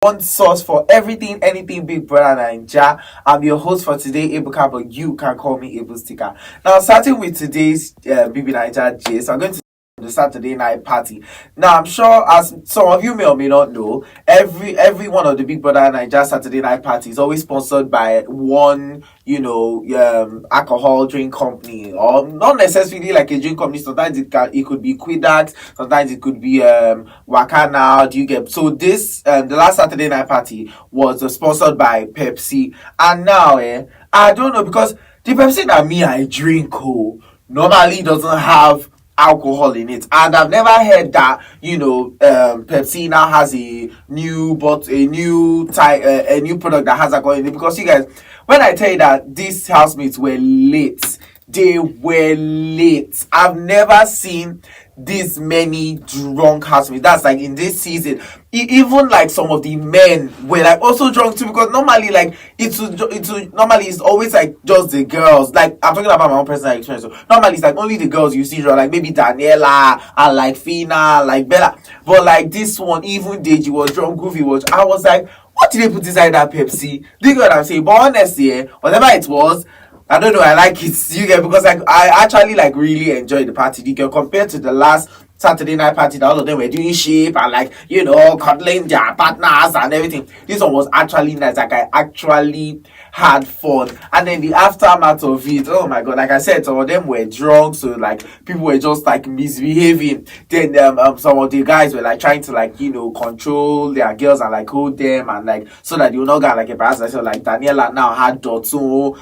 one source for everything, anything Big Brother Naija. I'm your host for today, Ebuka, but you can call me Ebu Sticker. Now, starting with today's BB Naija gist, I'm going to the Saturday night party. Now, I'm sure, as some of you may or may not know, every one of the Big Brother Naija Saturday night party is always sponsored by one, alcohol drink company, or not necessarily like a drink company. Sometimes it could be Quidax, sometimes it could be Wakana. Do you get? So this the last Saturday night party was sponsored by Pepsi, and now I don't know, because the Pepsi that me I drink normally doesn't have alcohol in it, and I've never heard that Pepsi now has a new product that has alcohol in it. Because you guys, when I tell you that these housemates were late, they were late. I've never seen this many drunk housemates. That's like in this season. Even like some of the men were like also drunk too, because normally like normally it's always like just the girls. Like, I'm talking about my own personal experience. So normally it's like only the girls you see drunk, like maybe Daniella and like Fina, like Bella. But like this one, even Deji was drunk, Goofy was. I was like, what did they put inside that Pepsi? Do you get what I'm saying? But honestly, whatever it was, I don't know, I like it. You get, because like I actually like really enjoyed the party. You get, compared to the last Saturday night party that all of them were doing shape and like cuddling their partners and everything. This one was actually nice. Like, I actually had fun. And then the aftermath of it, oh my god, like I said, some of them were drunk, so like people were just like misbehaving. Then some of the guys were like trying to like control their girls and like hold them, and like so that they will not get like embarrassed. So like Daniella now had Dotun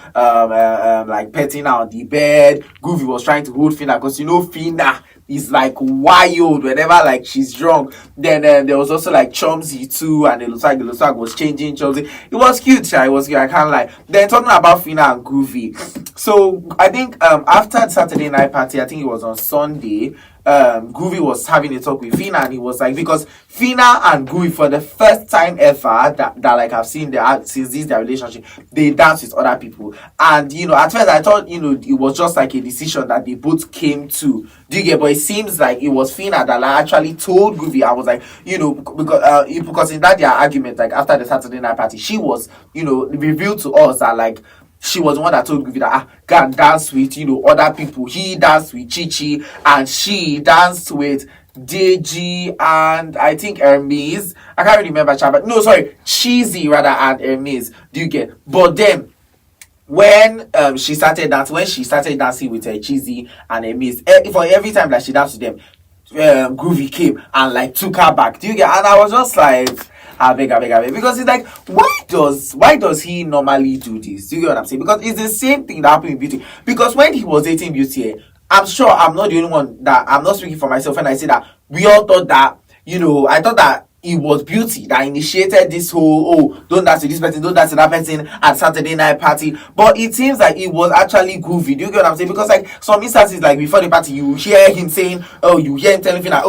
like petting her on the bed. Goofy was trying to hold Fina, because Fina is like wild whenever like she's drunk. Then there was also like Chomsy too, and it looks like was changing Chomsy. It was cute, it was cute, I can't lie. Then talking about Fina and Goofy, so I think after the Saturday night party, I think it was on Sunday, Goofy was having a talk with Fina, and he was like, because Fina and Goofy, for the first time ever that like I've seen since their relationship, they dance with other people. And at first I thought it was just like a decision that they both came to. Do you get? But it seems like it was Fina that like actually told Goofy. I was like, because in that their argument, like after the Saturday night party, she was revealed to us that like she was the one that told Goofy that go and dance with other people. He danced with Chichi, and she danced with Deji and I think Hermes. I can't really remember, but no, sorry, Cheesy rather, and Hermes. Do you get? But then when she started dancing with her Cheesy and Hermes, for every time that she danced with them, Groovy came and like took her back. Do you get? And I was just like, I beg, because it's like, why does he normally do this? Do you get what I'm saying? Because it's the same thing that happened with Beauty. Because when he was dating Beauty, I'm sure I'm not the only one that, I'm not speaking for myself when I say that we all thought that, I thought that it was Beauty that initiated this whole, don't dance to this person, don't dance to that person at Saturday night party. But it seems like it was actually Goofy. Do you get what I'm saying? Because like some instances, like before the party, you hear him saying, you hear him telling Fina,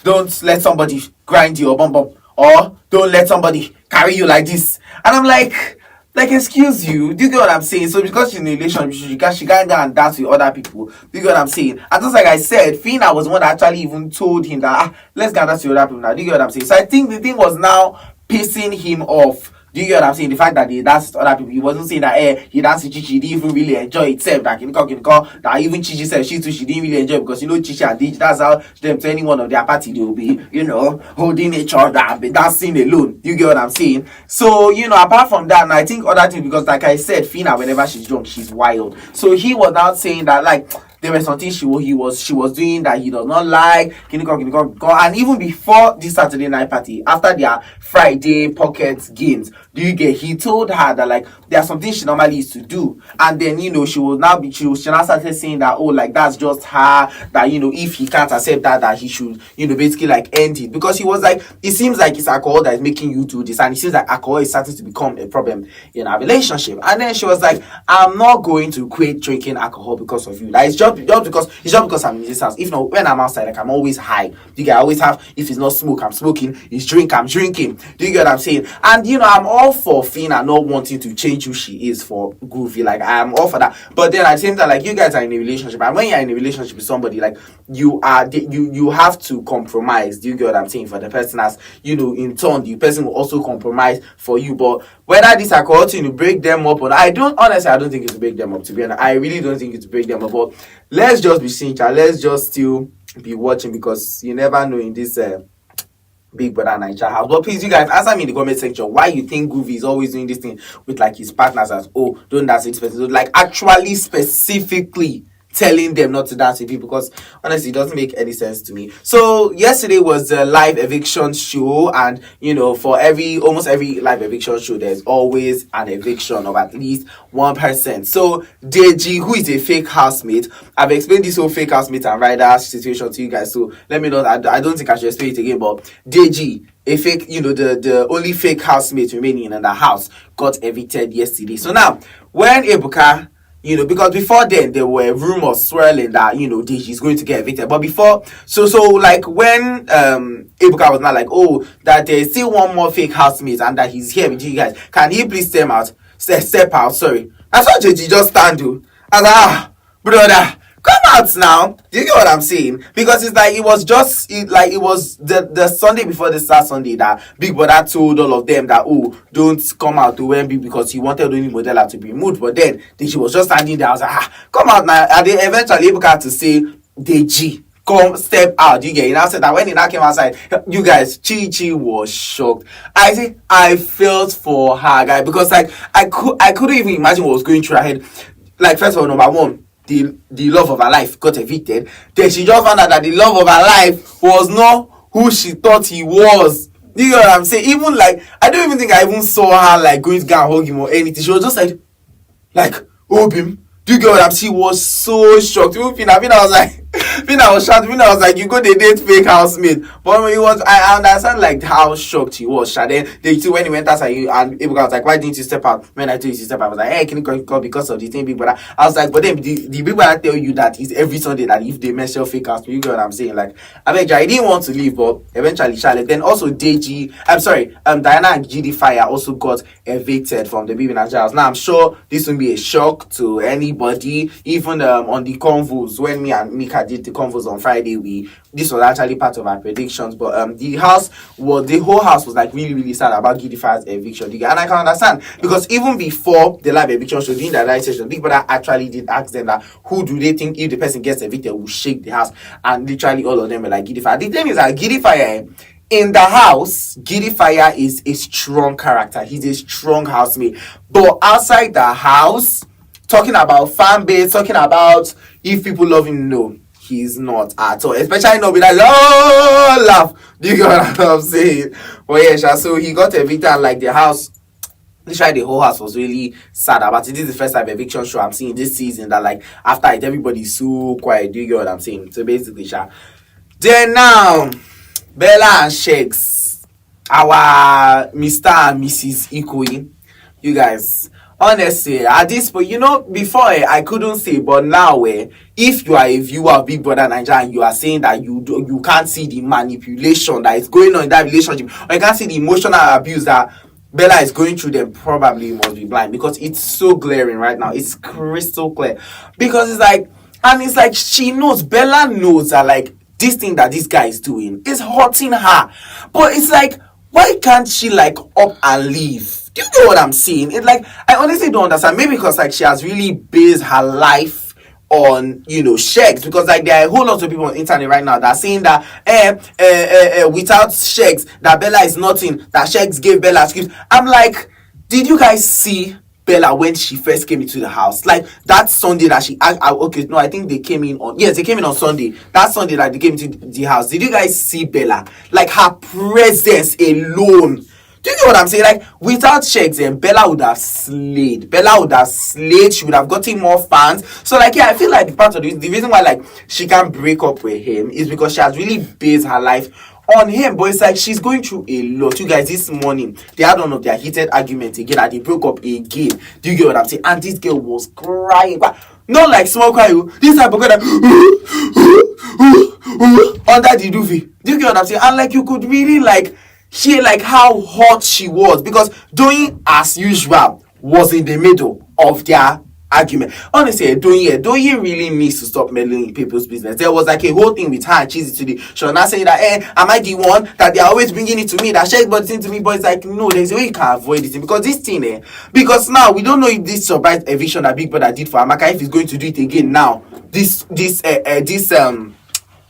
don't let somebody grind you or bum, or don't let somebody carry you like this. And I'm like, excuse you, do you get what I'm saying? So because she's in a relationship, she can't go and dance with other people. Do you get what I'm saying? And just like I said, Fina was the one that actually even told him that let's go and dance with other people now. Do you get what I'm saying? So I think the thing was now pissing him off. Do you get what I'm saying? The fact that he danced with other people, he wasn't saying that he danced with Chichi, he didn't even really enjoy itself. That that even Chichi said she didn't really enjoy it, because Chichi and Digi, that's how them to any one of their party they will be, holding each other and be dancing alone. You get what I'm saying? So, apart from that, and I think other things, because like I said, Fina, whenever she's drunk, she's wild. So he was now saying that like there was something she was doing that he does not like. And even before this Saturday night party, after their Friday pocket games, do you get? He told her that like there are some things she normally used to do, and then she now started saying that like that's just her, that if he can't accept that he should basically like end it, because he was like, it seems like it's alcohol that is making you do this, and it seems like alcohol is starting to become a problem in our relationship. And then she was like, I'm not going to quit drinking alcohol because of you. That is just just because I'm in this house. If not, when I'm outside, like I'm always high. You get, I always have, if it's not smoke, I'm smoking. It's drink, I'm drinking. Do you get what I'm saying? And I'm all for Fina not wanting to change who she is for Groovy. Like I'm all for that. But then at the same time, like you guys are in a relationship, and when you're in a relationship with somebody, like you have to compromise. Do you get what I'm saying? For the person, as in turn, the person will also compromise for you. But whether this alcohol thing to break them up, or I don't think it's to break them up. To be honest, I really don't think it's to break them up. But let's just be sincere. Let's just still be watching, because you never know in this Big Brother Nigeria house. But please, you guys, answer me in the comment section why you think Groovy is always doing this thing with like his partners, as don't dance with this person. So, like actually specifically telling them not to dance with you, because honestly it doesn't make any sense to me. So yesterday was the live eviction show, and for almost every live eviction show there's always an eviction of at least one person. So Deji, who is a fake housemate, I've explained this whole fake housemate and rider situation to you guys, so let me know. I don't think I should explain it again, but Deji, a fake, the only fake housemate remaining in the house, got evicted yesterday. So now when Ebuka, because before then there were rumors swirling that Deji is going to get evicted. But before, so like when Ebuka was not like, that there's still one more fake housemate and that he's here with you guys, can he please step out? Sorry, I saw Deji just stand. I was like, brother, come out now. Do you get what I'm saying? Because it's like it was the Sunday before the start Sunday that Big Brother told all of them that don't come out to Wemby, because he wanted only Modella to be moved. But then she was just standing there. I was like, come out now. And they eventually able to say, Deji, come step out. You get it? And I said that when he now came outside, you guys, Chi was shocked. I think I felt for her, guy, because like I couldn't even imagine what was going through her head. Like, first of all, number one, the love of her life got evicted. Then she just found out that the love of her life was not who she thought he was. Do you know what I'm saying? Even like, I don't even think I even saw her like going to go and hug him or anything. She was just like, Obim. Do you get what I'm saying? She was so shocked. Even Fina was like, Fina was shocked. Fina was like, you go to date fake housemate. But I understand like how shocked he was. Then when he went outside, and Ibuka was like, why didn't you step out? When I told you to step out, I was like, hey, can you come because of the thing, Big Brother? I was like, but then the Big Brother tell you that it's every Sunday that if they mention fake housemate, you get what I'm saying? Like, I didn't want to leave, but eventually Charlotte. Then also Diana and GD Fire also got evicted from the Big Brother house. Now I'm sure this will be a shock to anybody, even on the convos when me and Mika did the convos on Friday. This was actually part of our predictions, but the whole house was like really, really sad about Giddy Fire's eviction. And I can understand, because even before the live eviction show, during the live session, Big Brother actually did ask them that who do they think, if the person gets evicted, will shake the house, and literally all of them were like Giddy Fire. The thing is that Giddy Fire in the house, Giddy Fire is a strong character. He's a strong housemate, but outside the house, talking about fan base, talking about if people love him, no, he's not at all. Especially not with that laugh. Do you get what I'm saying? But yeah, so he got evicted, and like the house, literally the whole house was really sad about it. This is the first time eviction show I'm seeing this season that like after it everybody's so quiet. Do you get what I'm saying? So basically, then now Bella and Sheggz, our Mr. and Mrs. Ikoyi, you guys, honestly, at this point, before I couldn't say, but now if you are a viewer of Big Brother Nigeria and you are saying that you can't see the manipulation that is going on in that relationship, or you can't see the emotional abuse that Bella is going through, then probably you must be blind, because it's so glaring right now. It's crystal clear, because it's like she knows, Bella knows that like this thing that this guy is doing is hurting her, but it's like, why can't she like up and leave? Do you know what I'm saying? It's like, I honestly don't understand. Maybe because like she has really based her life on Sheggz, because like there are a whole lot of people on the internet right now that are saying that without Sheggz that Bella is nothing, that Sheggz gave Bella script. I'm like, did you guys see Bella when she first came into the house? Like that Sunday that I think they came in on Sunday. That Sunday that they came into the house, did you guys see Bella? Like her presence alone. Do you know what I'm saying? Like, without Sheggz, Bella would have slayed. She would have gotten more fans. So, like, yeah, I feel like the reason why, like, she can't break up with him is because she has really based her life on him, but it's like she's going through a lot. You guys, this morning they had one of their heated arguments again, and they broke up again. Do you get what I'm saying? And this girl was crying, but not like small cry. This type of girl that under the duvet. Do you get what I'm saying? And like you could really like hear like how hot she was, because Doyin, as usual, was in the middle of their argument. Honestly, Doyin really needs to stop meddling in people's business. There was like a whole thing with her and Cheesy today. She was not saying that, am I the one that they are always bringing it to me, that Sheggz brought it into me? But it's like, no, there's a way you can avoid it, because this thing, because now we don't know if this surprise eviction that Big Brother did for Amaka, if he's going to do it again now. This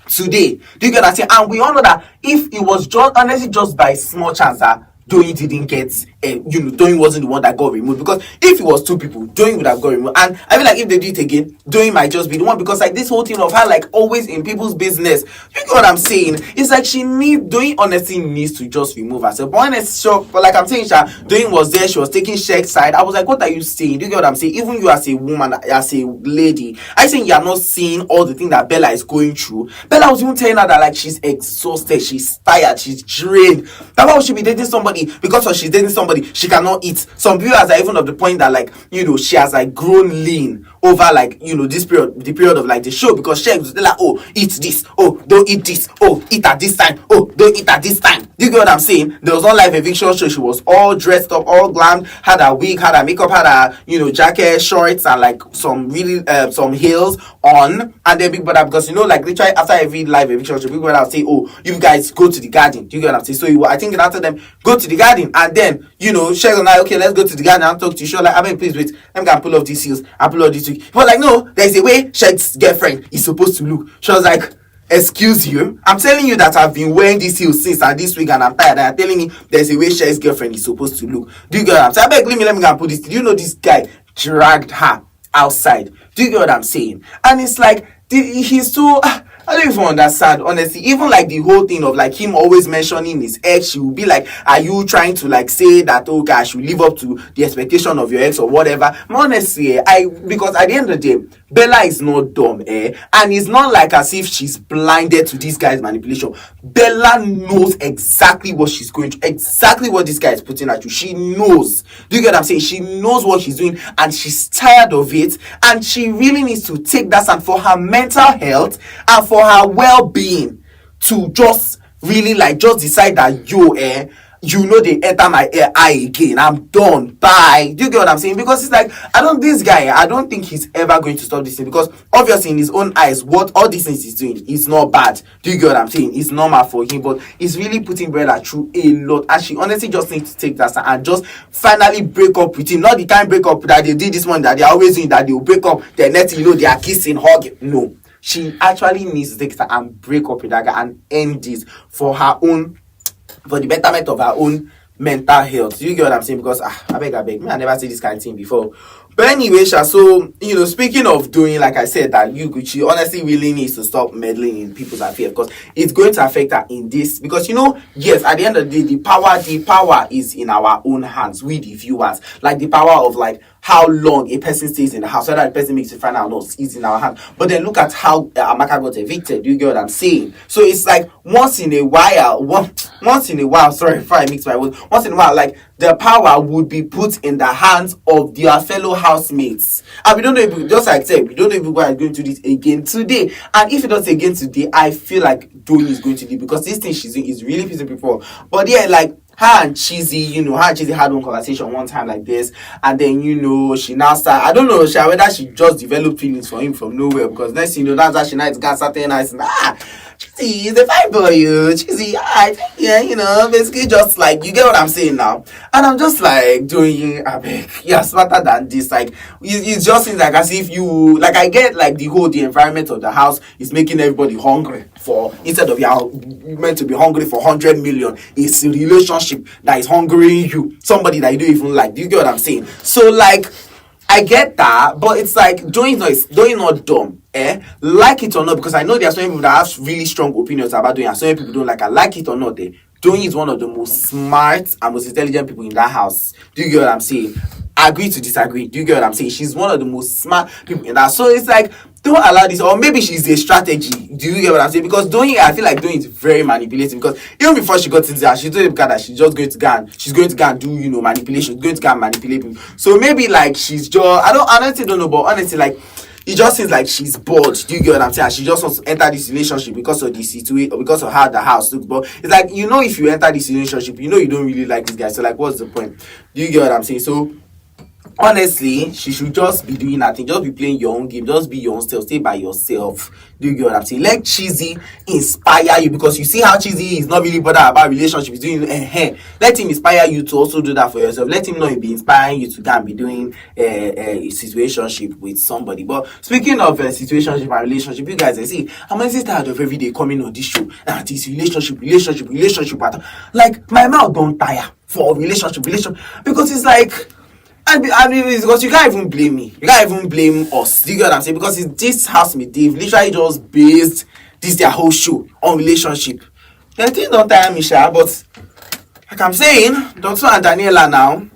today. Do you get that? And we all know that if it was just honestly just by small chance that Doyin didn't get, Doyin wasn't the one that got removed, because if it was two people, Doyin would have got removed. And I feel like if they do it again, Doyin might just be the one, because like this whole thing of her like always in people's business, you know what I'm saying? It's like Doyin honestly needs to just remove herself. But honestly, but like I'm saying, Doyin was there, she was taking Sheggz side. I was like, what are you saying? Do you get what I'm saying? Even you as a woman, as a lady, I think you are not seeing all the things that Bella is going through. Bella was even telling her that like she's exhausted, she's tired, she's drained. That's why she should be dating somebody, because she's dating somebody she cannot eat. Some viewers are even of the point that like she has like grown lean over like this period, the period of like the show, because Sheggz was like, oh, eat this, oh, don't eat this, oh, eat at this time, oh, don't eat at this time. Do you get what I'm saying? There was one live eviction show, she was all dressed up, all glam, had a wig, had a makeup, had a jacket, shorts, and like some really some heels on. And then Big Brother, because like literally after every live eviction show, Big Brother would say, oh, you guys go to the garden. Do you get what I'm saying? So I think after them go to the garden, and then Sheggz was like, okay, let's go to the garden and talk to you. Sure, like, I mean, please wait, I'm gonna pull off these heels, I pull off this wig. But like, no, there's a way Sheggz's girlfriend is supposed to look. She was like, excuse you, I'm telling you that I've been wearing these heels since and this week, and I'm tired, and you're telling me there's a way Sheggz's girlfriend is supposed to look. Do you get what I'm saying? I beg, let me go and put this. Do you know this guy dragged her outside? Do you get what I'm saying? And it's like he's so I don't even understand, honestly. Even like the whole thing of like him always mentioning his ex, she will be like, are you trying to like say that, okay, I should live up to the expectation of your ex or whatever? But honestly, because at the end of the day, Bella is not dumb, and it's not like as if she's blinded to this guy's manipulation. Bella knows exactly what she's going to, exactly what this guy is putting at you. She knows. Do you get what I'm saying? She knows what she's doing, and she's tired of it, and she really needs to take that stand for her mental health and for her well-being, to just really like just decide that they enter my eye again, I'm done, bye. Do you get what I'm saying? Because it's like I don't think he's ever going to stop this thing, because obviously in his own eyes what all these things he's doing is not bad. Do you get what I'm saying? It's normal for him, but he's really putting Bella through a lot, and she honestly just needs to take that stand and just finally break up with him. Not the kind break up that they did this one, that they're always doing, that they'll break up, the next thing they are kissing, hugging. No, she actually needs to take that and break up with that guy and end this for the betterment of her own mental health. You get what I'm saying? Because I beg, me, I never seen this kind of thing before. But anyway, so speaking of Doyin, like I said, that she honestly really needs to stop meddling in people's affairs, because it's going to affect her in this. Because yes, at the end of the day, the power is in our own hands, we the viewers. Like the power of like how long a person stays in the house, whether the person makes it final or not, is in our hands. But then look at how Amaka got evicted. Do you get what I'm saying? So it's like once in a while, sorry if I mix my words, once in a while, like the power would be put in the hands of their fellow housemates. And we don't know if, just like I said, we don't know if we are going to do this again today. And if it does again today, I feel like Doyin is going to leave, because this thing she's doing is really pissing people off. But yeah, like her and Cheesy, had one conversation one time like this, and then she now start, I don't know whether she just developed feelings for him from nowhere, because next thing that's why she now got certain nice and Cheesy, he's a fine boy, Cheesy, basically just like, you get what I'm saying now. And I'm just like, Doyin, I beg, you're smarter than this. Like, it just seems like as if you, like, I get like the environment of the house is making everybody hungry for, instead of you're meant to be hungry for 100 million, it's a relationship that is hungering you, somebody that you don't even like. Do you get what I'm saying? So like, I get that, but it's like Doyin not dumb, like it or not, because I know there are so many people that have really strong opinions about Doyin, and so many people don't like her. Like it or not, Doyin is one of the most smart and most intelligent people in that house. Do you get what I'm saying? Agree to disagree. Do you get what I'm saying? She's one of the most smart people in that. So it's like don't allow this, or maybe she's a strategy. Do you get what I'm saying? Because Doyin, I feel like Doyin is very manipulative, because even before she got into that, she told him that she's just going to go and do, manipulation, going to go and manipulate him. So maybe like she's just, I honestly don't know, but honestly, like, it just seems like she's bored. Do you get what I'm saying? She just wants to enter this relationship because of the situation, or because of how the house looks. But it's like, if you enter this relationship, you don't really like this guy. So like, what's the point? Do you get what I'm saying? So honestly, she should just be doing nothing. Just be playing your own game. Just be your own self. Stay by yourself. Do you get what I'm saying? Let Cheesy inspire you, because you see how Cheesy is not really bothered about relationship. He's doing let him inspire you to also do that for yourself. Let him know he'll be inspiring you to go and be doing a situationship with somebody. But speaking of situationship and relationship, you guys, I see, I'm honestly tired of every day coming on this show. Now this relationship. Like, my mouth don't tire for relationship, because it's like. I mean, it's because you can't even blame me. You can't even blame us. Do you get what I'm saying? Because it's this housemate, they've literally just based their whole show on relationship. The thing don't tire me, Sha, but like I'm saying, Dotun and Daniella now,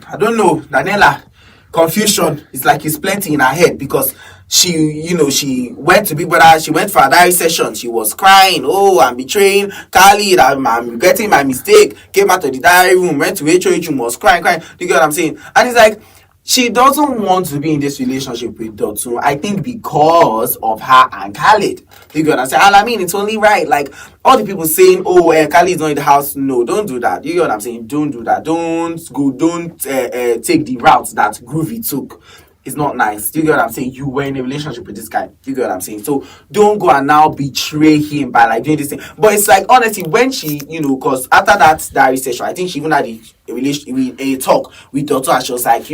I don't know, Daniella, confusion is like it's plenty in her head, because she went to Big Brother, she went for a diary session, she was crying, oh, I'm betraying Khalid, I'm regretting my mistake, came out of the diary room, went to HOH room, was crying. Do you get what I'm saying? And it's like, she doesn't want to be in this relationship with Dotun, I think because of her and Khalid. Do you get what I'm saying? And I mean, it's only right. Like, all the people saying, oh, Khalid's not in the house. No, don't do that. You get what I'm saying? Don't do that. Don't take the route that Groovy took. It's not nice. Do you get what I'm saying? You were in a relationship with this guy. Do you get what I'm saying? So don't go and now betray him by like doing this thing. But it's like, honestly, when she, because after that diary session, I think she even had a talk with Dotun, and she was like,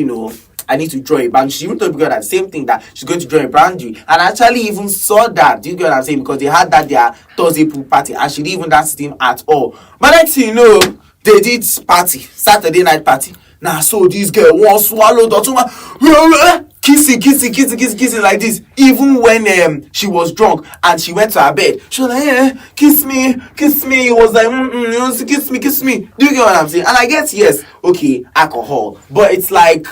I need to draw a boundary. She even told people that same thing, that she's going to draw a boundary. And I actually even saw that. Do you get what I'm saying? Because they had that their Thursday pool party, and she didn't even dance with him at all. But next thing you know, they did party, Saturday night party. Now, so this girl won't swallow Dotun, kissing like this. Even when she was drunk and she went to her bed, she was like, kiss me. It was like, kiss me. Do you get what I'm saying? And I guess, yes, okay, alcohol. But it's like,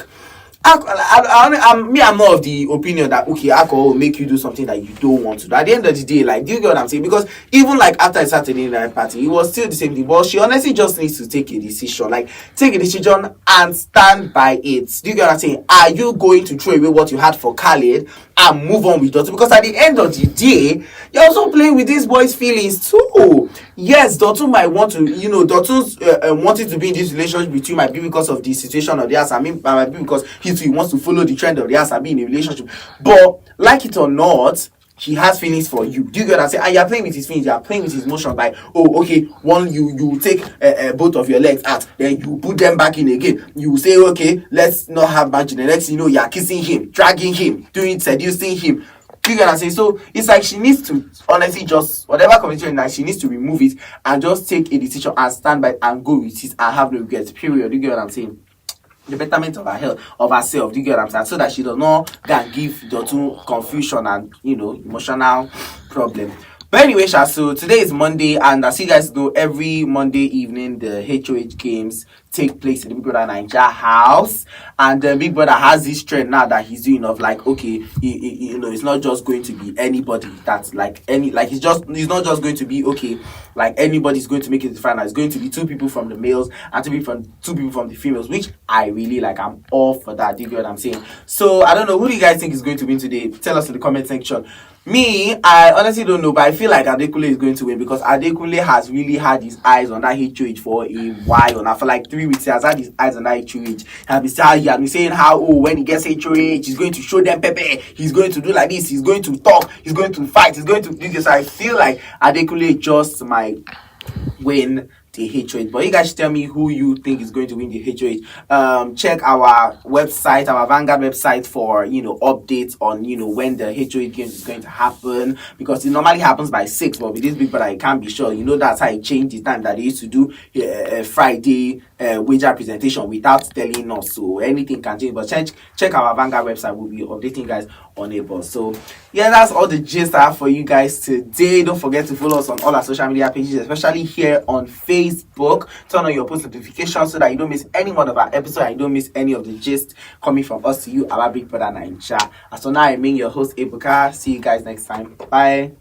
I'm not of the opinion that okay, alcohol will make you do something that you don't want to do. At the end of the day, like, do you get what I'm saying? Because even like after a Saturday night party, it was still the same thing. But she honestly just needs to take a decision. Like, take a decision and stand by it. Do you get what I'm saying? Are you going to throw away what you had for Khalid and move on with Dotun? Because at the end of the day, you're also playing with this boy's feelings too. Yes, Dotun might want to, Dotun's wanting to be in this relationship with you might be because of the situation of the house. I mean, might be because he wants to follow the trend of the house and be in a relationship. But like it or not, he has feelings for you. Do you get what I'm saying? And you're playing with his feelings, you're playing with his emotions by, oh, okay, one, you take both of your legs out, then you put them back in again. You say, okay, let's not have magic. The next thing you know, you're kissing him, dragging him, seducing him. Do you get what I'm saying? So it's like she needs to honestly just, whatever conversation that she needs to remove it and just take a decision and stand by it and go with it and have no regrets. Period. Do you get what I'm saying? The betterment of her health, of herself. Do you get what I'm saying? So that she does not go and give Dotun confusion and emotional problem. But anyway, so today is Monday, and as you guys know, every Monday evening the HOH games take place in the Big Brother Nigeria house, and the Big Brother has this trend now that he's doing of like, okay, it's not just going to be anybody that's like he's not just going to be okay, like anybody's going to make it to the final. It's going to be two people from the males and two people from the females, which I really like. I'm all for that. Do you get what I'm saying? So I don't know, who do you guys think is going to win today? Tell us in the comment section. Me, I honestly don't know, but I feel like Adekunle is going to win because Adekunle has really had his eyes on that HOH for a while now. For like 3 weeks, he has had his eyes on that HOH. He has been saying how, when he gets HOH, he's going to show them Pepe. He's going to do like this. He's going to talk. He's going to fight. He's going to do this. I feel like Adekunle just might win the HOH. But you guys should tell me who you think is going to win the HOH. Check our website, our Vanguard website for updates on when the HOH games is going to happen, because it normally happens by 6, but with this Big Brother I can't be sure. That's how it changed the time that they used to do Friday wager presentation without telling us, so anything can change. But check our Vanguard website, we'll be updating guys on it. But so yeah, that's all the gist I have for you guys today. Don't forget to follow us on all our social media pages, especially here on Facebook. Turn on your post notifications so that you don't miss any one of our episodes and you don't miss any of the gist coming from us to you, our Big Brother Naija. As for now, I mean your host Ebuka. See you guys next time. Bye.